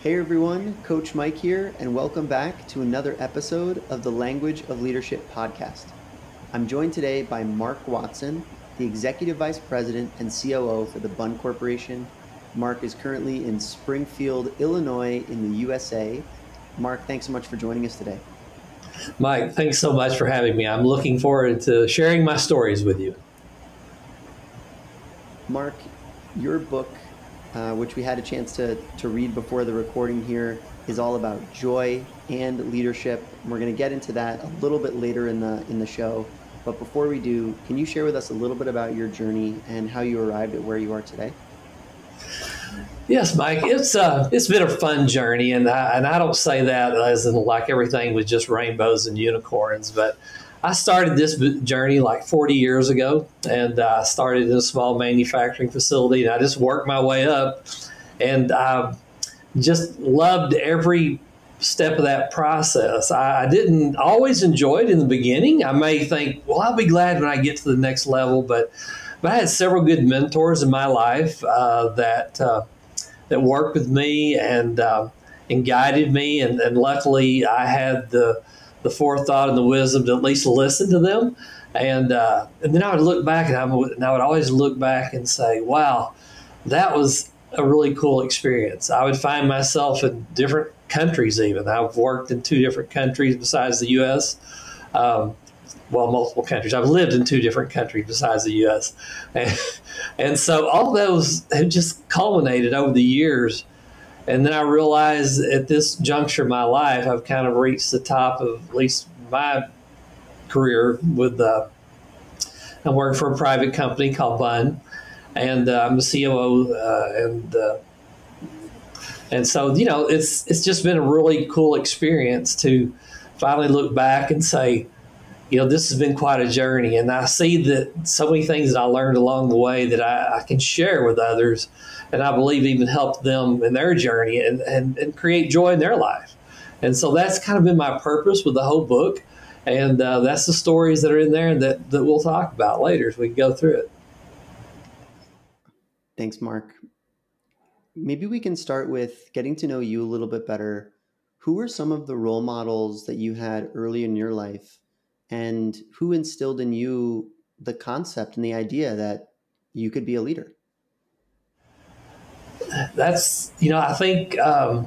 Hey everyone, Coach Mike here, and welcome back to another episode of the Language of Leadership podcast. I'm joined today by Mark Watson, the Executive Vice President and COO for the BUNN Corporation. Mark is currently in Springfield, Illinois in the USA. Mark, thanks so much for joining us today. Mike, thanks so much for having me. I'm looking forward to sharing my stories with you. Mark, your book, which we had a chance to read before the recording here, is all about joy and leadership. We're going to get into that a little bit later in the show. But before we do, can you share with us a little bit about your journey and how you arrived at where you are today? Yes, Mike, it's been a fun journey, and I don't say that as in like everything was just rainbows and unicorns, but I started this journey like 40 years ago, and I started in a small manufacturing facility, and I just worked my way up, and I just loved every step of that process. I didn't always enjoy it in the beginning. I may think, well, I'll be glad when I get to the next level, but I had several good mentors in my life that worked with me and guided me, and luckily I had the forethought and the wisdom to at least listen to them. And then I would look back, and I would always look back and say, wow, that was a really cool experience. I would find myself in different countries even. I've worked in 2 different countries besides the U.S., multiple countries. I've lived in 2 different countries besides the U.S. And so all those have just culminated over the years. And then I realized at this juncture of my life, I've kind of reached the top of at least my career with, I'm working for a private company called BUNN, and I'm the COO, and so, you know, it's just been a really cool experience to finally look back and say, you know, this has been quite a journey, and I see that so many things that I learned along the way that I can share with others, and I believe even help them in their journey and create joy in their life. And so that's kind of been my purpose with the whole book, and that's the stories that are in there that we'll talk about later as we go through it. Thanks, Mark. Maybe we can start with getting to know you a little bit better. Who were some of the role models that you had early in your life, and who instilled in you the concept and the idea that you could be a leader? That's, you know, I think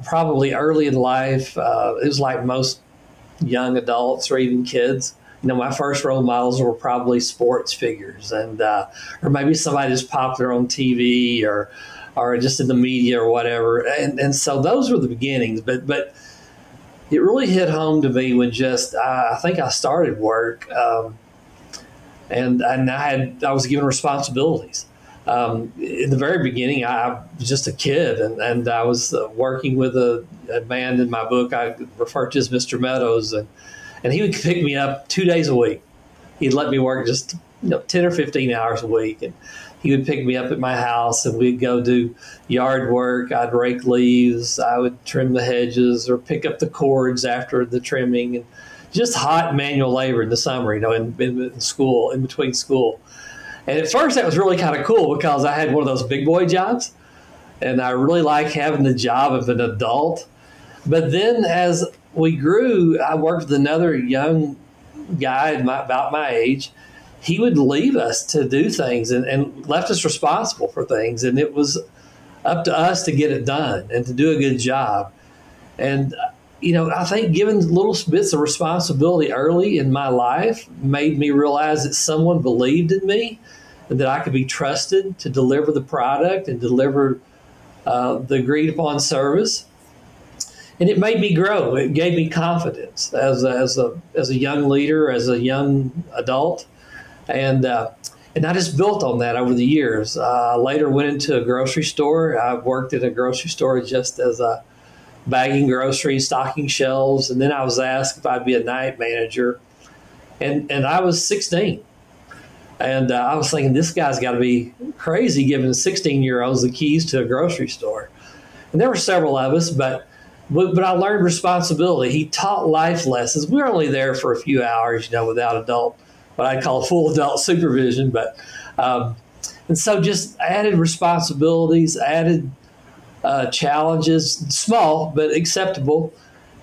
probably early in life, it was like most young adults or even kids. You know, my first role models were probably sports figures, and or maybe somebody just popular on TV or just in the media or whatever. And so those were the beginnings. But it really hit home to me when I think I started work, and I was given responsibilities. In the very beginning, I was just a kid, and I was working with a man in my book I refer to as Mr. Meadows, and he would pick me up 2 days a week. He'd let me work just 10 or 15 hours a week, and he would pick me up at my house, and we'd go do yard work. I'd rake leaves, I would trim the hedges or pick up the cords after the trimming, and just hot manual labor in the summer, you know, in school, in between school. And at first that was really kind of cool because I had one of those big boy jobs, and I really like having the job of an adult. But then as we grew, I worked with another young guy about my age. He would leave us to do things and left us responsible for things. And it was up to us to get it done and to do a good job. And, you know, I think giving little bits of responsibility early in my life made me realize that someone believed in me and that I could be trusted to deliver the product and deliver the agreed upon service. And it made me grow. It gave me confidence as a young leader, as a young adult. And I just built on that over the years. Later went into a grocery store. I worked in a grocery store just as a bagging groceries, stocking shelves. And then I was asked if I'd be a night manager. And I was 16. And I was thinking, this guy's got to be crazy giving 16-year-olds the keys to a grocery store. And there were several of us, but I learned responsibility. He taught life lessons. We were only there for a few hours, you know, without what I call full adult supervision. But and so just added responsibilities, added challenges, small but acceptable.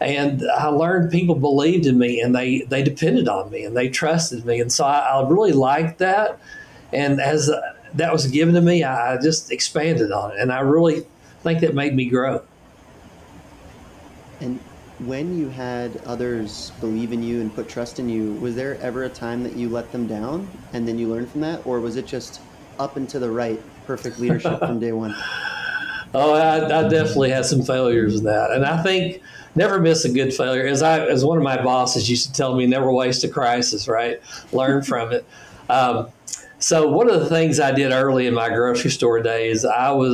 And I learned people believed in me, and they depended on me, and they trusted me. And so I really liked that. And as that was given to me, I just expanded on it. And I really think that made me grow. And when you had others believe in you and put trust in you, was there ever a time that you let them down and then you learned from that? Or was it just up and to the right, perfect leadership from day one? Oh, I definitely had some failures in that. And I think never miss a good failure. As one of my bosses used to tell me, never waste a crisis, right? Learn from it. So one of the things I did early in my grocery store days, I'm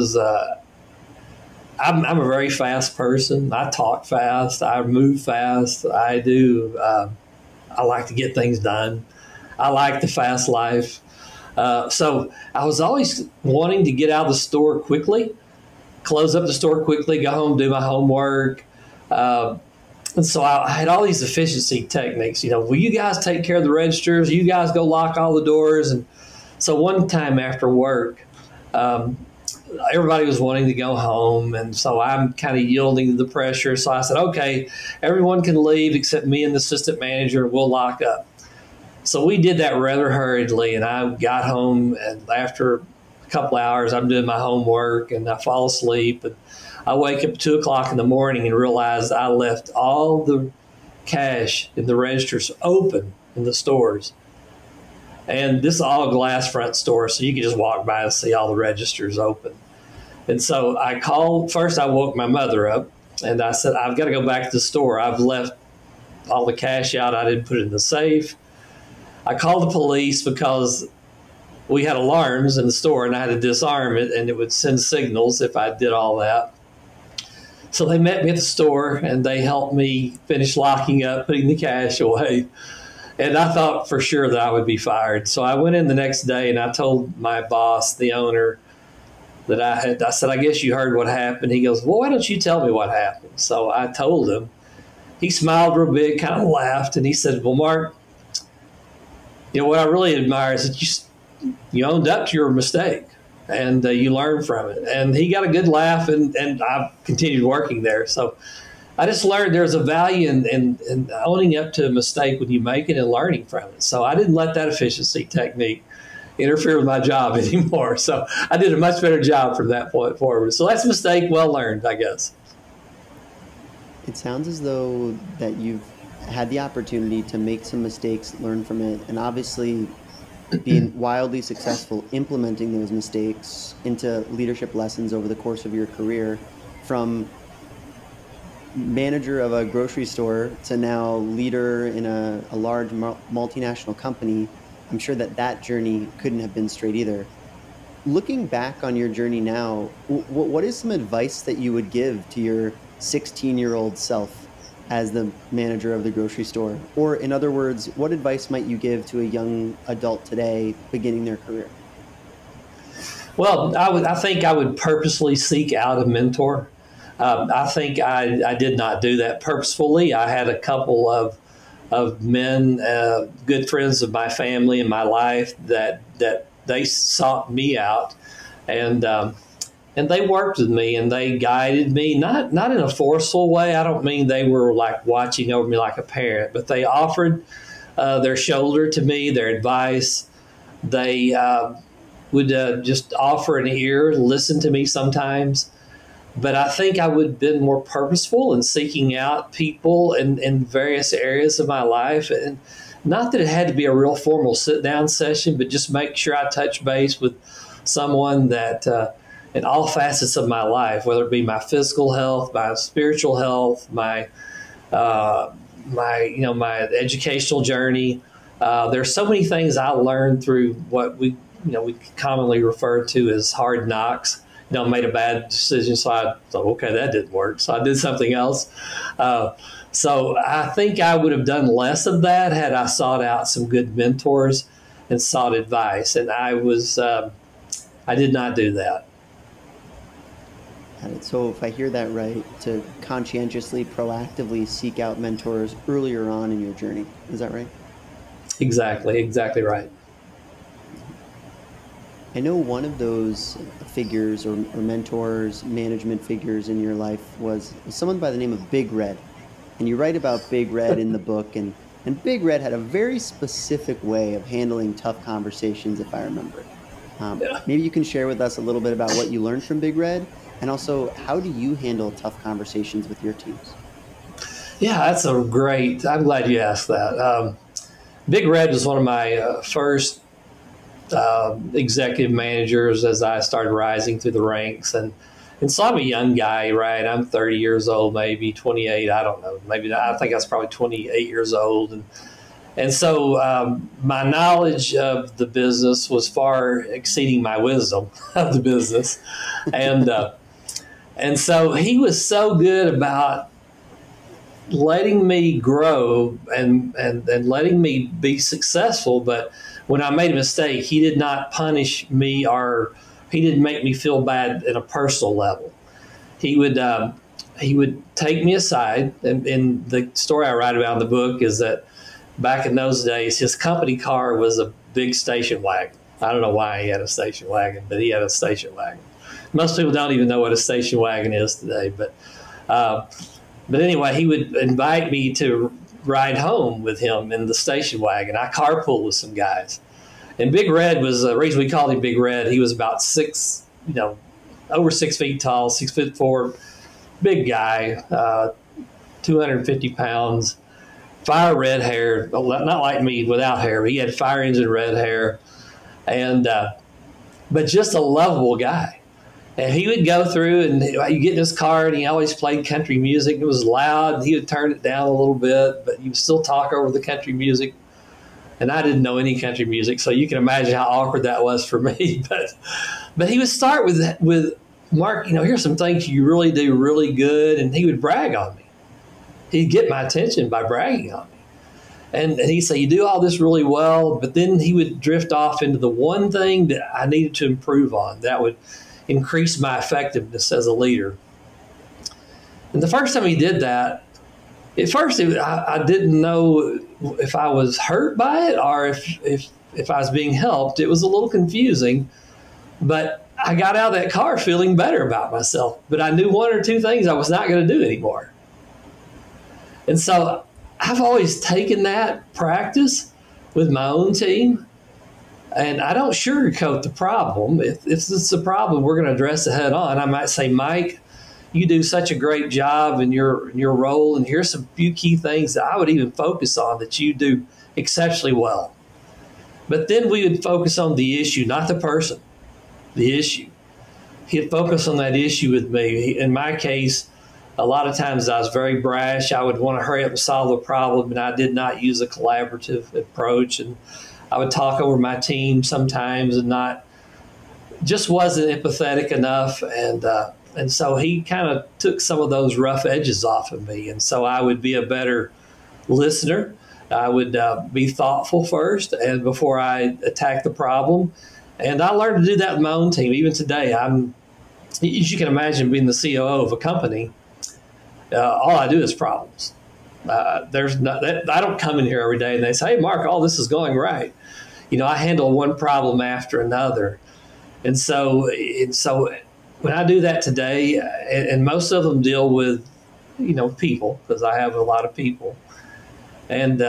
a very fast person. I talk fast. I move fast. I like to get things done. I like the fast life. So I was always wanting to get out of the store quickly, close up the store quickly, go home, do my homework. And so I had all these efficiency techniques. Will you guys take care of the registers? You guys go lock all the doors. And so one time after work, everybody was wanting to go home. And so I'm kind of yielding to the pressure. So I said, okay, everyone can leave except me and the assistant manager. We'll lock up. So we did that rather hurriedly. And I got home, and after a couple hours, I'm doing my homework, and I fall asleep. And I wake up at 2 o'clock in the morning and realize I left all the cash in the registers open in the stores. And this is all a glass front store, so you can just walk by and see all the registers open. And so first I woke my mother up, and I said, I've got to go back to the store. I've left all the cash out. I didn't put it in the safe. I called the police because we had alarms in the store, and I had to disarm it, and it would send signals if I did all that. So they met me at the store, and they helped me finish locking up, putting the cash away. And I thought for sure that I would be fired. So I went in the next day, and I told my boss, the owner, that I said, I guess you heard what happened. He goes, well, why don't you tell me what happened? So I told him. He smiled real big, kind of laughed, and he said, well, Mark, what I really admire is that you owned up to your mistake, and you learned from it. And he got a good laugh, and I continued working there. So I just learned there's a value in owning up to a mistake when you make it and learning from it. So I didn't let that efficiency technique interfere with my job anymore. So I did a much better job from that point forward. So that's a mistake well learned, I guess. It sounds as though that you've had the opportunity to make some mistakes, learn from it, and obviously being wildly successful implementing those mistakes into leadership lessons over the course of your career, from manager of a grocery store to now leader in a large multinational company. I'm sure that journey couldn't have been straight either. Looking back on your journey now, what is some advice that you would give to your 16-year-old self as the manager of the grocery store? Or in other words, what advice might you give to a young adult today beginning their career? Well, I think I would purposely seek out a mentor. I think I did not do that purposefully. I had a couple of men, good friends of my family and my life, that they sought me out, and they worked with me, and they guided me, not in a forceful way. I don't mean they were like watching over me like a parent, but they offered their shoulder to me, their advice. They would just offer an ear, listen to me sometimes. But I think I would have been more purposeful in seeking out people in various areas of my life. And not that it had to be a real formal sit-down session, but just make sure I touch base with someone that in all facets of my life, whether it be my physical health, my spiritual health, my educational journey. There's so many things I learned through what we commonly refer to as hard knocks. Made a bad decision, so I thought, okay, that didn't work. So I did something else. So I think I would have done less of that had I sought out some good mentors and sought advice. And I did not do that. Got it. So if I hear that right, to conscientiously, proactively seek out mentors earlier on in your journey. Is that right? Exactly right. I know one of those figures or mentors, management figures in your life was someone by the name of Big Red. And you write about Big Red in the book, and Big Red had a very specific way of handling tough conversations, if I remember. Yeah. Maybe you can share with us a little bit about what you learned from Big Red, and also how do you handle tough conversations with your teams? Yeah, that's a great. I'm glad you asked that. Big Red was one of my first executive managers as I started rising through the ranks, and so I'm a young guy, right? I'm 30 years old, maybe 28. I don't know. Maybe I think I was probably 28 years old, and so my knowledge of the business was far exceeding my wisdom of the business, and so he was so good about letting me grow and letting me be successful. But when I made a mistake, he did not punish me, or he didn't make me feel bad at a personal level. He would take me aside, and the story I write about in the book is that back in those days, his company car was a big station wagon. I don't know why he had a station wagon, but he had a station wagon. Most people don't even know what a station wagon is today, but anyway, he would invite me to ride home with him in the station wagon. I carpooled with some guys. And Big Red was the reason we called him Big Red. He was about over 6 feet tall, 6'4", big guy, 250 pounds, fire red hair, not like me without hair, but he had fire engine red hair, and but just a lovable guy. And he would go through, and you get in his car, and he always played country music. It was loud. He would turn it down a little bit, but you would still talk over the country music. And I didn't know any country music, so you can imagine how awkward that was for me. But he would start with Mark, here's some things you really do really good, and he would brag on me. He'd get my attention by bragging on me. And he'd say, you do all this really well, but then he would drift off into the one thing that I needed to improve on that would increase my effectiveness as a leader. And the first time he did that, at first I didn't know if I was hurt by it or if I was being helped. It was a little confusing, but I got out of that car feeling better about myself. But I knew one or two things I was not going to do anymore. And so I've always taken that practice with my own team. And I don't sugarcoat the problem. If it's a problem, we're going to address it head on. I might say, Mike, you do such a great job in your role, and here's some few key things that I would even focus on that you do exceptionally well. But then we would focus on the issue, not the person, the issue. He'd focus on that issue with me. In my case, a lot of times I was very brash. I would want to hurry up and solve the problem, and I did not use a collaborative approach. And I would talk over my team sometimes and just wasn't empathetic enough. And so he kind of took some of those rough edges off of me. And so I would be a better listener. I would be thoughtful first and before I attack the problem. And I learned to do that with my own team. Even today, as you can imagine, being the COO of a company, all I do is problems. I don't come in here every day and they say, hey, Mark, all this is going right. I handle one problem after another. And so when I do that today, and most of them deal with, people, because I have a lot of people. And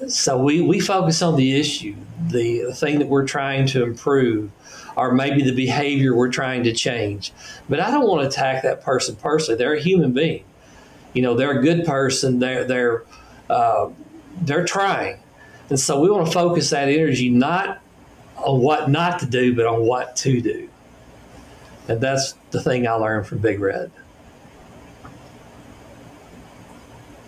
so we focus on the issue, the thing that we're trying to improve, or maybe the behavior we're trying to change. But I don't want to attack that person personally. They're a human being. They're a good person. They're trying. And so we want to focus that energy not on what not to do, but on what to do. And that's the thing I learned from Big Red.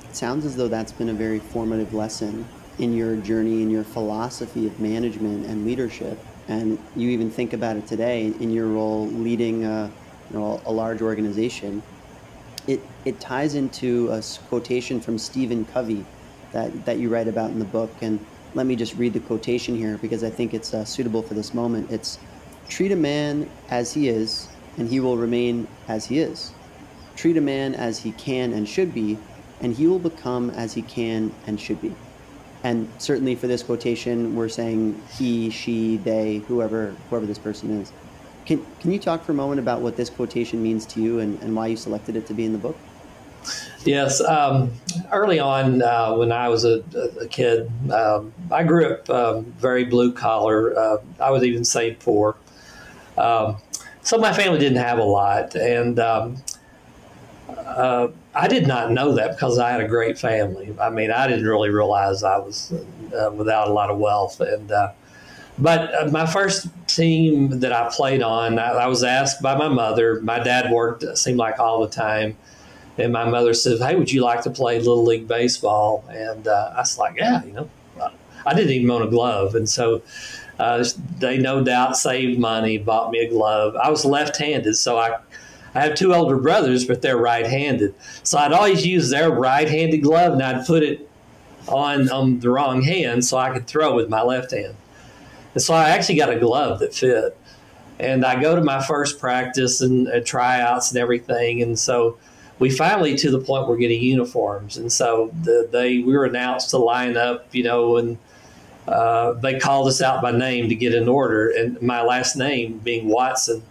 It sounds as though that's been a very formative lesson in your journey, in your philosophy of management and leadership. And you even think about it today in your role leading a large organization. It ties into a quotation from Stephen Covey that you write about in the book. And let me just read the quotation here because I think it's suitable for this moment. It's, treat a man as he is, and he will remain as he is. Treat a man as he can and should be, and he will become as he can and should be. And certainly for this quotation, we're saying he, she, they, whoever this person is. Can you talk for a moment about what this quotation means to you and why you selected it to be in the book? Yes. Early on, when I was a kid, I grew up very blue collar. I would even say poor. So my family didn't have a lot. And I did not know that because I had a great family. I mean, I didn't really realize I was without a lot of wealth. But my first team that I played on, I was asked by my mother. My dad worked, it seemed like, all the time. And my mother said, "Hey, would you like to play Little League Baseball?" And I was like, "Yeah, I didn't even own a glove." And so they no doubt saved money, bought me a glove. I was left-handed, so I have two older brothers, but they're right-handed. So I'd always use their right-handed glove, and I'd put it on the wrong hand so I could throw with my left hand. And so I actually got a glove that fit. And I go to my first practice and tryouts and everything. And so we finally, to the point, we're getting uniforms. And so we were announced to line up, and they called us out by name to get in order. And my last name being Watson,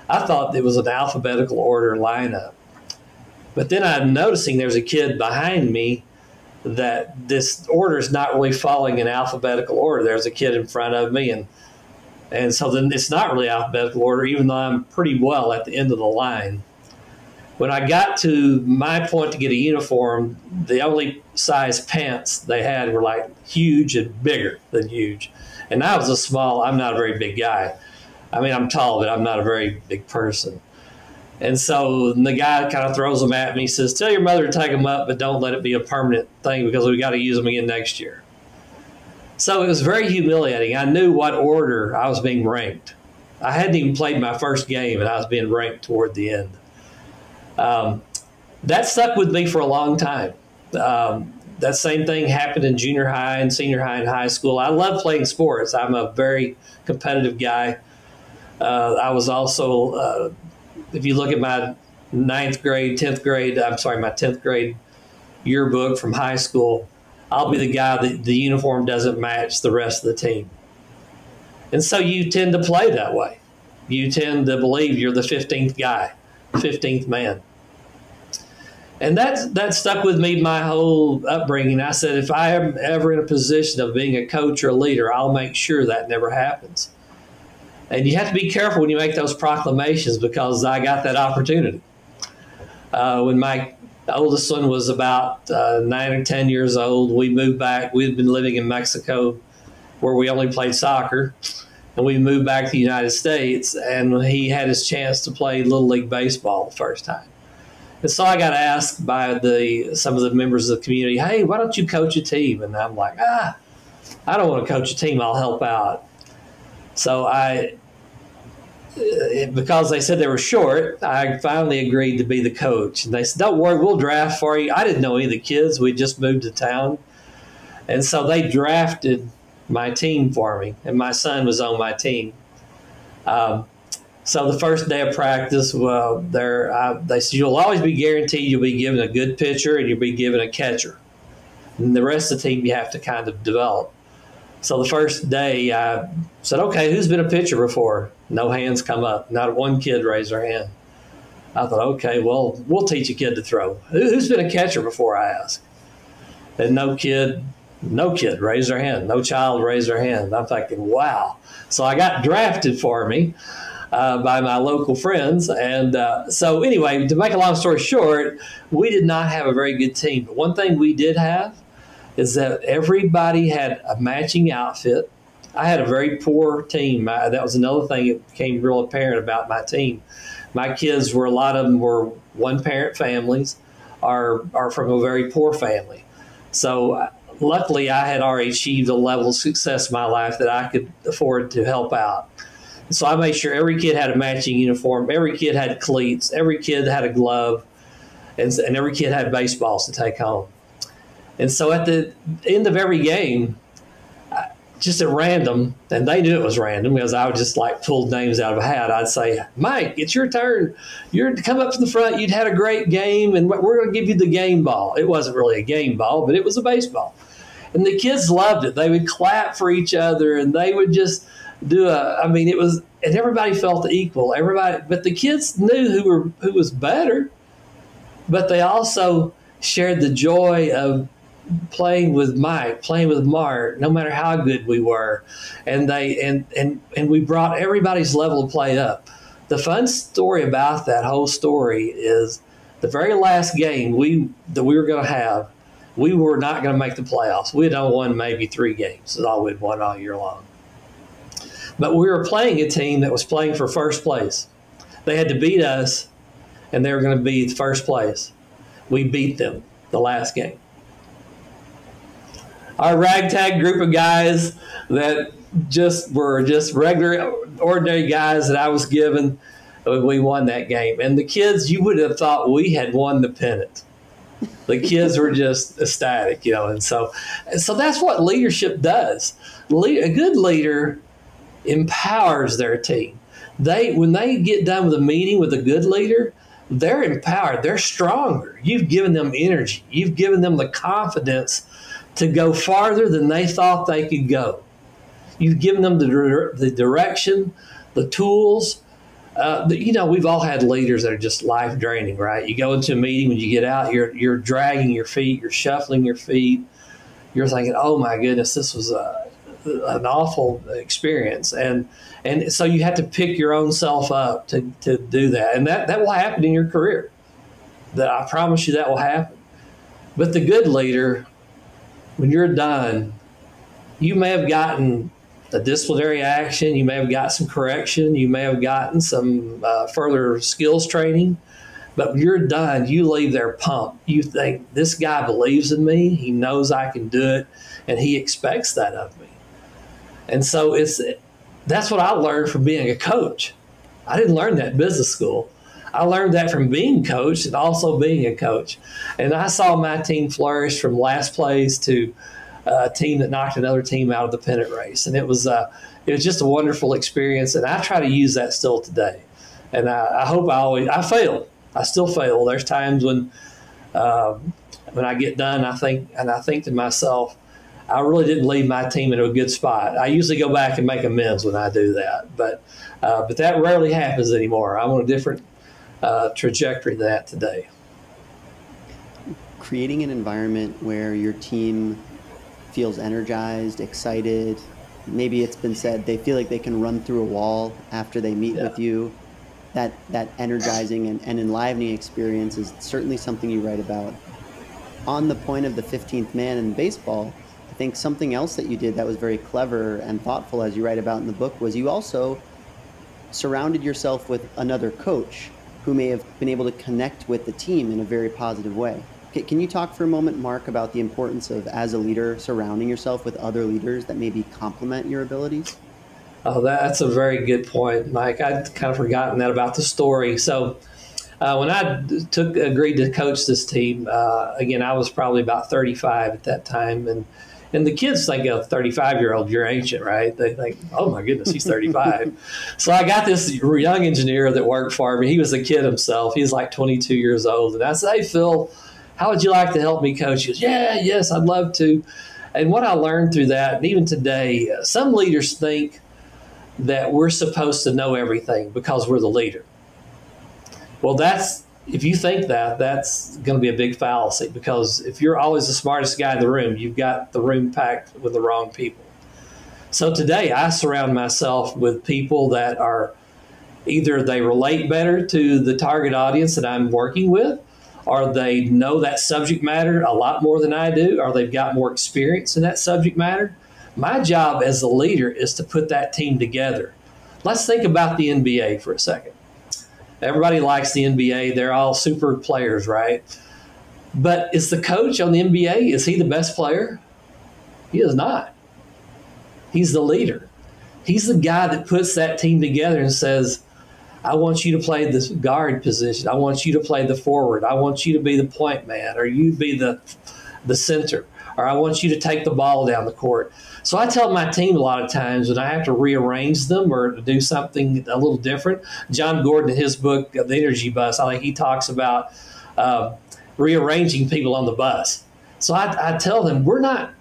I thought it was an alphabetical order lineup. But then I'm noticing there's a kid behind me that this order is not really following in alphabetical order. There's a kid in front of me, and so then it's not really alphabetical order, even though I'm pretty well at the end of the line. When I got to my point to get a uniform, the only size pants they had were like huge and bigger than huge. And I was I'm not a very big guy. I mean, I'm tall, but I'm not a very big person. And so the guy kind of throws them at me, says, "Tell your mother to take them up, but don't let it be a permanent thing because we got to use them again next year." So it was very humiliating. I knew what order I was being ranked. I hadn't even played my first game, and I was being ranked toward the end. That stuck with me for a long time. That same thing happened in junior high and senior high and high school. I love playing sports. I'm a very competitive guy. I was also, if you look at my 10th grade yearbook from high school, I'll be the guy that the uniform doesn't match the rest of the team. And so you tend to play that way. You tend to believe you're the 15th guy, 15th man. And that stuck with me my whole upbringing. I said, if I am ever in a position of being a coach or a leader, I'll make sure that never happens. And you have to be careful when you make those proclamations because I got that opportunity. When my oldest son was about 9 or 10 years old, we moved back. We had been living in Mexico where we only played soccer. And we moved back to the United States, and he had his chance to play Little League Baseball the first time. And so I got asked by some of the members of the community, "Hey, why don't you coach a team?" And I'm like, I don't want to coach a team. I'll help out. So because they said they were short, I finally agreed to be the coach. And they said, "Don't worry, we'll draft for you." I didn't know any of the kids. We just moved to town. And so they drafted my team for me, and my son was on my team. So the first day of practice, they said, "You'll always be guaranteed you'll be given a good pitcher and you'll be given a catcher. And the rest of the team you have to kind of develop." So the first day I said, "Okay, who's been a pitcher before?" No hands come up. Not one kid raised their hand. I thought, okay, well, we'll teach a kid to throw. Who's been a catcher before, I asked. And no kid raised their hand. No child raised their hand. I'm thinking, wow. So I got drafted for me by my local friends. And so anyway, to make a long story short, we did not have a very good team. But one thing we did have is that everybody had a matching outfit. I had a very poor team. That was another thing that became real apparent about my team. My kids a lot of them were one-parent families or from a very poor family. So luckily, I had already achieved a level of success in my life that I could afford to help out. So I made sure every kid had a matching uniform. Every kid had cleats. Every kid had a glove. And every kid had baseballs to take home. And so at the end of every game, just at random, and they knew it was random because I would just like pull names out of a hat. I'd say, "Mike, it's your turn. You're to come up to the front. You'd had a great game, and we're going to give you the game ball." It wasn't really a game ball, but it was a baseball. And the kids loved it. They would clap for each other, and they would just it was, and everybody felt equal. Everybody, but the kids knew who was better, but they also shared the joy of playing with Mike, playing with Mark, no matter how good we were. And we brought everybody's level of play up. The fun story about that whole story is the very last game that we were going to have, we were not going to make the playoffs. We had only won maybe 3 games. That's all we'd won all year long. But we were playing a team that was playing for first place. They had to beat us, and they were going to be first place. We beat them the last game. Our ragtag group of guys that were regular, ordinary guys that I was given, we won that game. And the kids, you would have thought we had won the pennant. The kids were just ecstatic, and so that's what leadership does. A good leader empowers their team. When they get done with a meeting with a good leader, they're empowered. They're stronger. You've given them energy. You've given them the confidence to go farther than they thought they could go. You've given them the direction, the tools. We've all had leaders that are just life draining, right? You go into a meeting, when you get out, you're dragging your feet, you're shuffling your feet. You're thinking, oh my goodness, this was an awful experience. And so you have to pick your own self up to do that. And that will happen in your career. I promise you that will happen. But the good leader, when you're done, you may have gotten a disciplinary action, you may have got some correction, you may have gotten some further skills training, but when you're done, you leave there pumped. You think, this guy believes in me, he knows I can do it, and he expects that of me. And so that's what I learned from being a coach. I didn't learn that in business school. I learned that from being coached and also being a coach. And I saw my team flourish from last place to a team that knocked another team out of the pennant race. And it was just a wonderful experience. And I try to use that still today. And I hope I fail. I still fail. There's times when I get done, I think to myself, I really didn't leave my team in a good spot. I usually go back and make amends when I do that. But that rarely happens anymore. I'm on a different trajectory than that today. Creating an environment where your team feels energized, excited. Maybe it's been said they feel like they can run through a wall after they meet with you. That energizing and enlivening experience is certainly something you write about. On the point of the 15th man in baseball, I think something else that you did that was very clever and thoughtful, as you write about in the book, was you also surrounded yourself with another coach who may have been able to connect with the team in a very positive way. Can you talk for a moment, Mark, about the importance of, as a leader, surrounding yourself with other leaders that maybe complement your abilities? Oh, that's a very good point, Mike. I'd kind of forgotten that about the story. So when I agreed to coach this team, again, I was probably about 35 at that time. And the kids think a 35-year-old, you're ancient, right? They think, oh, my goodness, he's 35. So I got this young engineer that worked for me. He was a kid himself. He was like 22 years old. And I said, hey, Phil, how would you like to help me coach? He goes, yes, I'd love to. And what I learned through that, and even today, some leaders think that we're supposed to know everything because we're the leader. Well, if you think that's going to be a big fallacy, because if you're always the smartest guy in the room, you've got the room packed with the wrong people. So today I surround myself with people that are either they relate better to the target audience that I'm working with, or they know that subject matter a lot more than I do, or they've got more experience in that subject matter. My job as a leader is to put that team together. Let's think about the NBA for a second. Everybody likes the NBA. They're all super players, right? But is the coach on the NBA, is he the best player? He is not. He's the leader. He's the guy that puts that team together and says, I want you to play this guard position. I want you to play the forward. I want you to be the point man, or you be the center, or I want you to take the ball down the court. So I tell my team a lot of times when I have to rearrange them or to do something a little different. John Gordon, in his book, The Energy Bus, I think he talks about rearranging people on the bus. So I tell them, we're not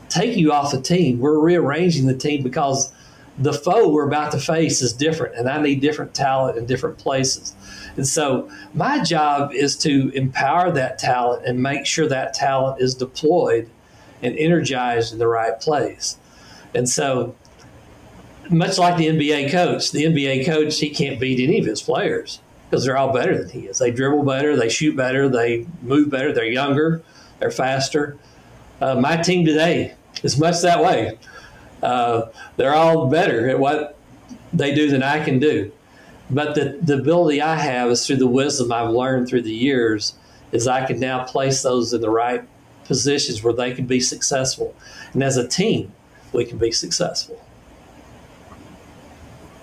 take you off the team. We're rearranging the team because the foe we're about to face is different, and I need different talent in different places. And so my job is to empower that talent and make sure that talent is deployed and energized in the right place. And so, much like the NBA coach, he can't beat any of his players because they're all better than he is. They dribble better, they shoot better, they move better, they're younger, they're faster. My team today is much that way. They're all better at what they do than I can do. But the ability I have is through the wisdom I've learned through the years is I can now place those in the right positions where they can be successful. And as a team, we can be successful.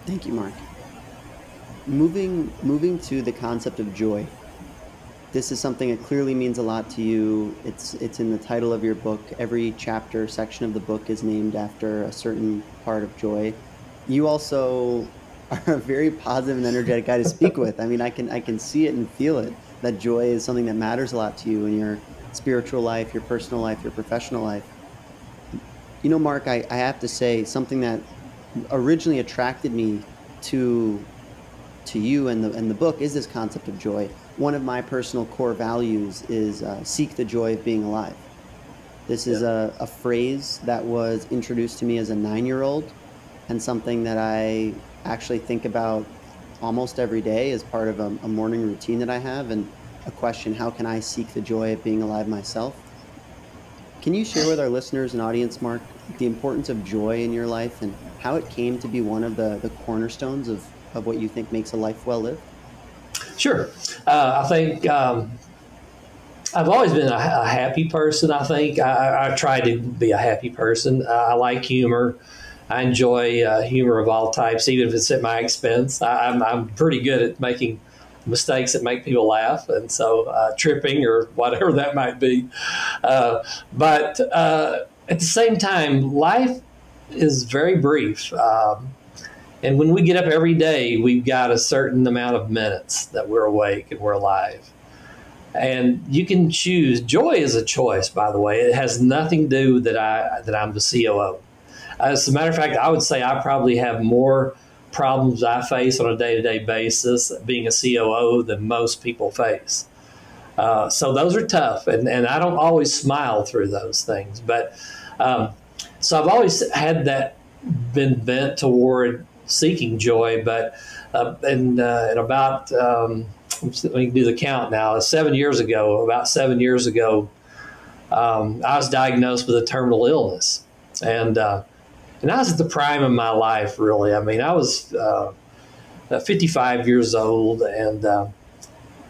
Thank you, Mark. Moving to the concept of joy. This is something that clearly means a lot to you. It's in the title of your book. Every chapter, section of the book is named after a certain part of joy. You also are a very positive and energetic guy to speak with. I mean, I can see it and feel it, that joy is something that matters a lot to you in your spiritual life, your personal life, your professional life. You know, Mark, I have to say something that originally attracted me to you and the book is this concept of joy. One of my personal core values is seek the joy of being alive. This is a phrase that was introduced to me as a 9-year-old and something that I actually think about almost every day as part of a morning routine that I have, and a question, how can I seek the joy of being alive myself? Can you share with our listeners and audience, Mark, the importance of joy in your life and how it came to be one of the cornerstones of what you think makes a life well lived? Sure. I think I've always been a happy person. I think I try to be a happy person. I like humor. I enjoy humor of all types, even if it's at my expense. I'm pretty good at making mistakes that make people laugh, and so tripping or whatever that might be. But at the same time, life is very brief. And when we get up every day, we've got a certain amount of minutes that we're awake and we're alive. And you can choose. Joy is a choice, by the way. It has nothing to do that I'm the COO. As a matter of fact, I would say I probably have more problems I face on a day-to-day basis being a COO than most people face. So those are tough, and I don't always smile through those things. But so I've always had that been bent toward seeking joy. But in about, let me do the count now, about 7 years ago, I was diagnosed with a terminal illness. And I was at the prime of my life, really. I mean, I was 55 years old, and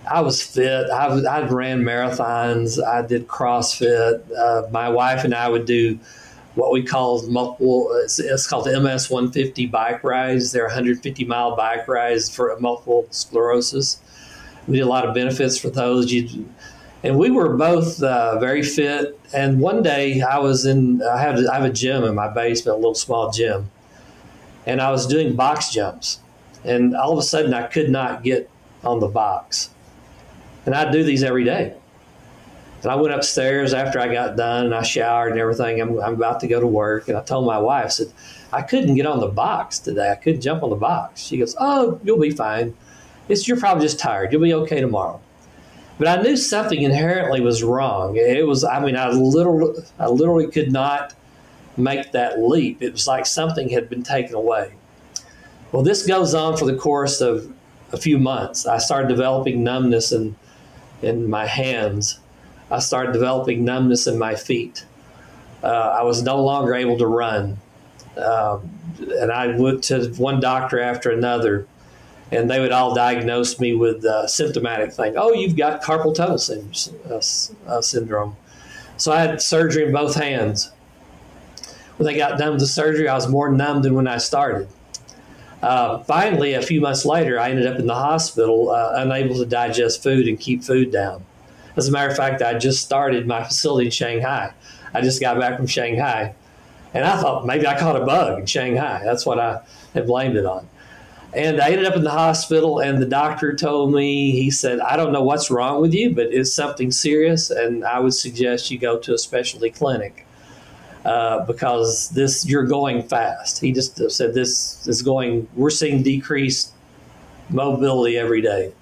I was fit. I ran marathons. I did CrossFit. My wife and I would do what we call it's called the MS 150 bike rides. They're 150-mile bike rides for multiple sclerosis. We did a lot of benefits for those. And we were both very fit. And one day I have a gym in my basement, a little small gym. And I was doing box jumps. And all of a sudden I could not get on the box. And I do these every day. And I went upstairs after I got done and I showered and everything. I'm about to go to work. And I told my wife, I said, I couldn't get on the box today. I couldn't jump on the box. She goes, oh, you'll be fine. You're probably just tired. You'll be okay tomorrow. But I knew something inherently was wrong. It was, I mean, I literally could not make that leap. It was like something had been taken away. Well, this goes on for the course of a few months. I started developing numbness in my hands. I started developing numbness in my feet. I was no longer able to run. And I went to one doctor after another, and they would all diagnose me with symptomatic thing. Oh, you've got carpal tunnel syndrome. So I had surgery in both hands. When they got done with the surgery, I was more numb than when I started. Finally, a few months later, I ended up in the hospital, unable to digest food and keep food down. As a matter of fact, I just started my facility in Shanghai. I just got back from Shanghai. And I thought maybe I caught a bug in Shanghai. That's what I had blamed it on. And I ended up in the hospital, and the doctor told me, he said, I don't know what's wrong with you, but it's something serious, and I would suggest you go to a specialty clinic. because you're going fast. He just said this is going, we're seeing decreased mobility every day.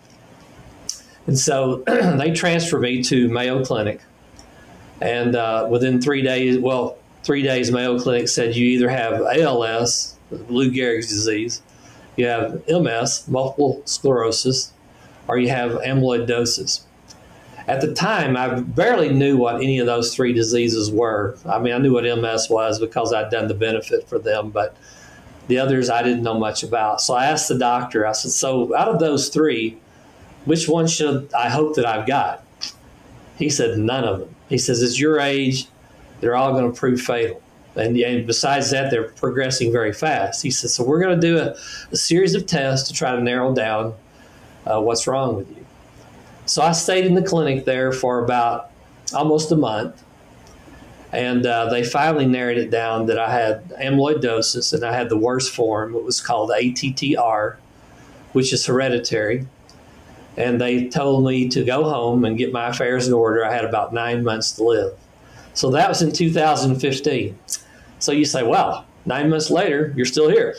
And so they transferred me to Mayo Clinic. And within 3 days, 3 days, Mayo Clinic said you either have ALS, Lou Gehrig's disease, you have MS, multiple sclerosis, or you have amyloidosis. At the time, I barely knew what any of those three diseases were. I mean, I knew what MS was because I'd done the benefit for them, but the others I didn't know much about. So I asked the doctor, I said, so out of those three, which one should I hope that I've got? He said, none of them. He says, at your age, they're all going to prove fatal. And besides that, they're progressing very fast. He said, so we're going to do a series of tests to try to narrow down what's wrong with you. So I stayed in the clinic there for about almost a month. And they finally narrowed it down that I had amyloidosis, and I had the worst form. It was called ATTR, which is hereditary. And they told me to go home and get my affairs in order. I had about 9 months to live. So that was in 2015. So you say, wow, 9 months later, you're still here.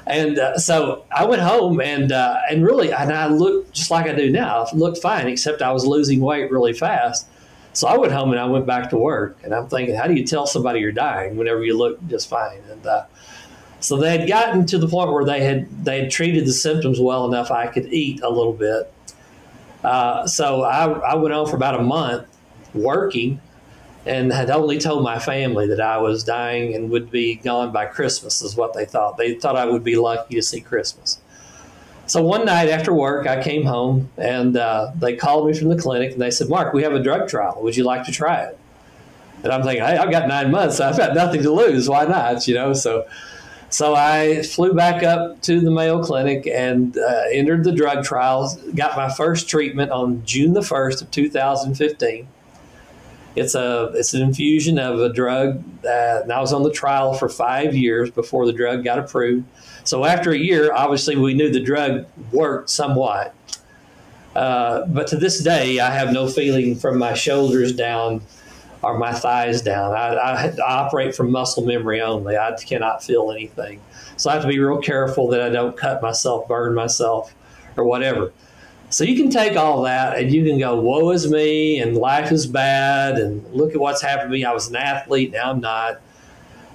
And so I went home and I looked just like I do now. I looked fine, except I was losing weight really fast. So I went home and I went back to work. And I'm thinking, how do you tell somebody you're dying whenever you look just fine? And so they had gotten to the point where they had treated the symptoms well enough I could eat a little bit. So I went on for about a month working, and had only told my family that I was dying and would be gone by Christmas is what they thought. They thought I would be lucky to see Christmas. So one night after work, I came home, and they called me from the clinic, and they said, Mark, we have a drug trial. Would you like to try it? And I'm thinking, hey, I've got 9 months. I've got nothing to lose. Why not? You know, so I flew back up to the Mayo Clinic and entered the drug trials, got my first treatment on June the 1st of 2015. It's an infusion of a drug, and I was on the trial for 5 years before the drug got approved. So after a year, obviously, we knew the drug worked somewhat. But to this day, I have no feeling from my shoulders down or my thighs down. I operate from muscle memory only. I cannot feel anything. So I have to be real careful that I don't cut myself, burn myself, or whatever. So you can take all that and you can go, woe is me, and life is bad, and look at what's happened to me. I was an athlete, now I'm not.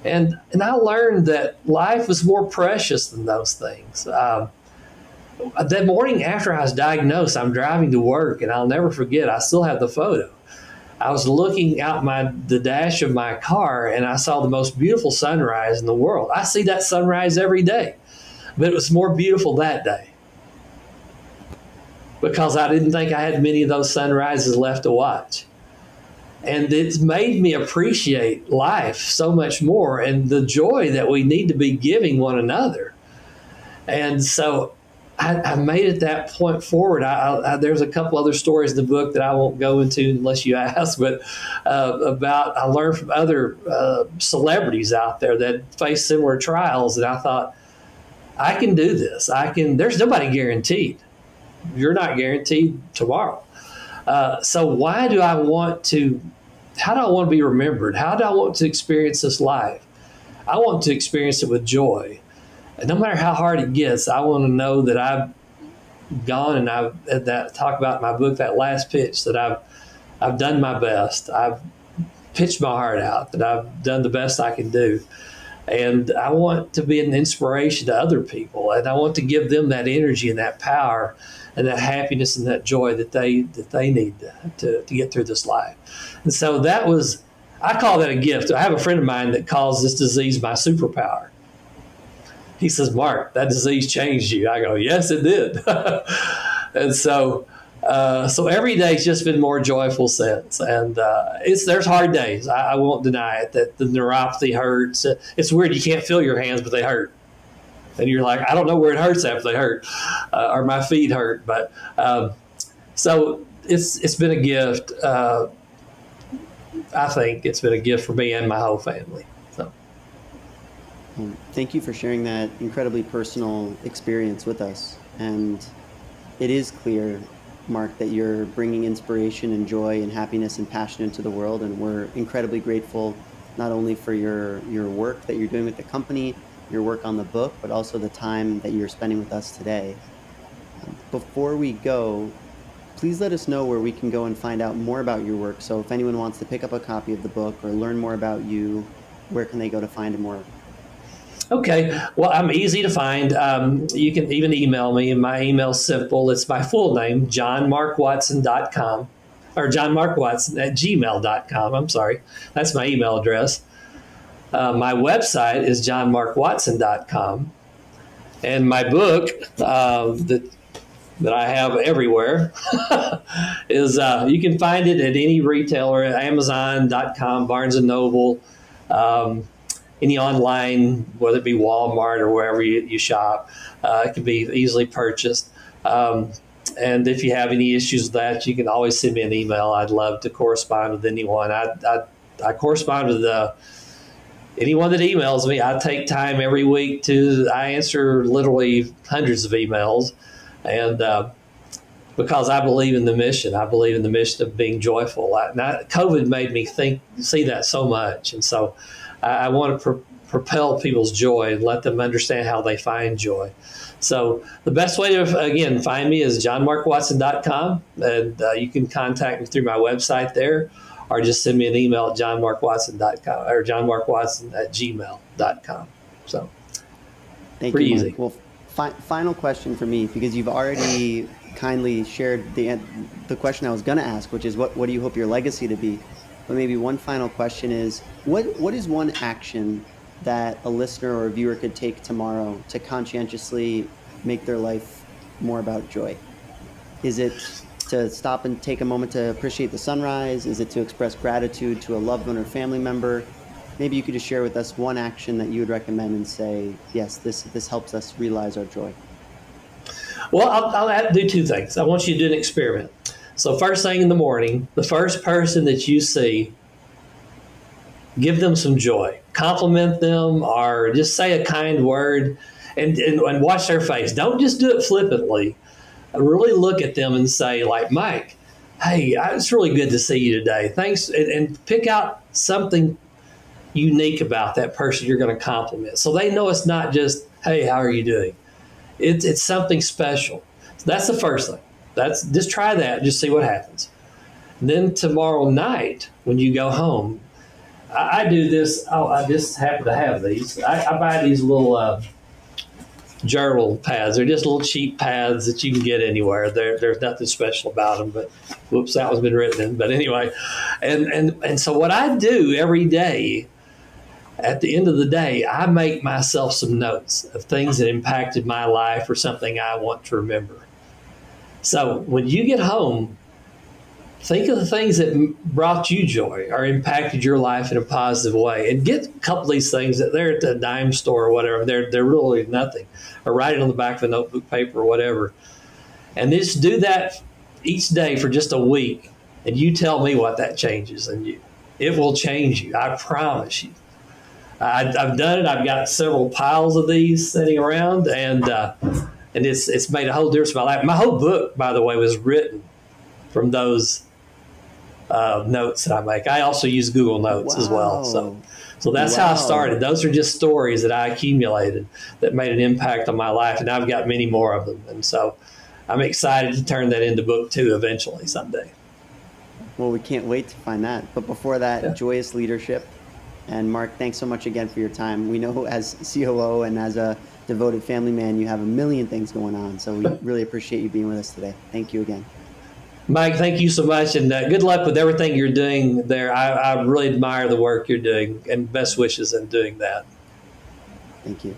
And I learned that life was more precious than those things. That morning after I was diagnosed, I'm driving to work, and I'll never forget, I still have the photo. I was looking out the dash of my car, and I saw the most beautiful sunrise in the world. I see that sunrise every day, but it was more beautiful that day, because I didn't think I had many of those sunrises left to watch. And it's made me appreciate life so much more and the joy that we need to be giving one another. And so I made it that point forward. There's a couple other stories in the book that I won't go into unless you ask, but I learned from other celebrities out there that face similar trials. And I thought, I can do this. There's nobody guaranteed. You're not guaranteed tomorrow. So how do I want to be remembered? How do I want to experience this life? I want to experience it with joy. And no matter how hard it gets, I want to know that I've gone and I've talk about in my book, that last pitch, that I've done my best. I've pitched my heart out, that I've done the best I can do. And I want to be an inspiration to other people. And I want to give them that energy and that power and that happiness and that joy that they need to get through this life. And so I call that a gift. I have a friend of mine that calls this disease my superpower. He says, Mark, that disease changed you. I go, yes, it did. And so every day's just been more joyful since. And there's hard days. I won't deny it, that the neuropathy hurts. It's weird. You can't feel your hands, but they hurt. And you're like, I don't know where it hurts after they hurt, or my feet hurt. But so it's been a gift. I think it's been a gift for me and my whole family. So, thank you for sharing that incredibly personal experience with us. And it is clear, Mark, that you're bringing inspiration and joy and happiness and passion into the world. And we're incredibly grateful not only for your work that you're doing with the company, your work on the book, but also the time that you're spending with us today. Before we go, please let us know where we can go and find out more about your work. So if anyone wants to pick up a copy of the book or learn more about you, where can they go to find more? Okay, well, I'm easy to find. You can even email me, and my email's simple. It's my full name, johnmarkwatson.com, or johnmarkwatson@gmail.com. I'm sorry. That's my email address. My website is johnmarkwatson.com. And my book that I have everywhere is you can find it at any retailer, Amazon.com, Barnes & Noble, any online, whether it be Walmart or wherever you shop. It can be easily purchased. And if you have any issues with that, you can always send me an email. I'd love to correspond with anyone. I correspond with anyone that emails me. I take time every week I answer literally hundreds of emails. And because I believe in the mission. I believe in the mission of being joyful. COVID made me see that so much. And so I want to propel people's joy and let them understand how they find joy. So the best way to, again, find me is johnmarkwatson.com. And you can contact me through my website there, or just send me an email at johnmarkwatson.com or johnmarkwatson@gmail.com. So Thank pretty you, easy. Well, final question for me, because you've already kindly shared the question I was going to ask, which is what do you hope your legacy to be? But maybe one final question is, what is one action that a listener or a viewer could take tomorrow to conscientiously make their life more about joy? Is it to stop and take a moment to appreciate the sunrise? Is it to express gratitude to a loved one or family member? Maybe you could just share with us one action that you would recommend and say, yes, this helps us realize our joy. Well, I'll do two things. I want you to do an experiment. So first thing in the morning, the first person that you see, give them some joy. Compliment them or just say a kind word and watch their face. Don't just do it flippantly. Really look at them and say, like, Mike, hey, it's really good to see you today. Thanks. And pick out something unique about that person you're going to compliment. So they know it's not just, hey, how are you doing? It's something special. So that's the first thing. Just try that. Just see what happens. And then tomorrow night, when you go home, I do this. I just happen to have these. I buy these little journal pads. They're just little cheap pads that you can get anywhere. There's nothing special about them, but whoops, that one's been written in. But anyway, and so what I do every day, at the end of the day, I make myself some notes of things that impacted my life or something I want to remember. So when you get home, think of the things that brought you joy or impacted your life in a positive way, and get a couple of these things that they're at the dime store or whatever. They're really nothing. Or write it on the back of a notebook paper or whatever. And just do that each day for just a week, and you tell me what that changes in you. It will change you. I promise you. I've done it. I've got several piles of these sitting around, and it's made a whole difference in my life. My whole book, by the way, was written from those notes that I make. I also use Google Notes as well. So that's how I started. Those are just stories that I accumulated that made an impact on my life, and I've got many more of them. And so I'm excited to turn that into book 2 eventually someday. Well, we can't wait to find that. But before that, Joyous Leadership. And Mark, thanks so much again for your time. We know as COO and as a devoted family man, you have a million things going on. So we really appreciate you being with us today. Thank you again. Mike, thank you so much, and good luck with everything you're doing there. I really admire the work you're doing, and best wishes in doing that. Thank you.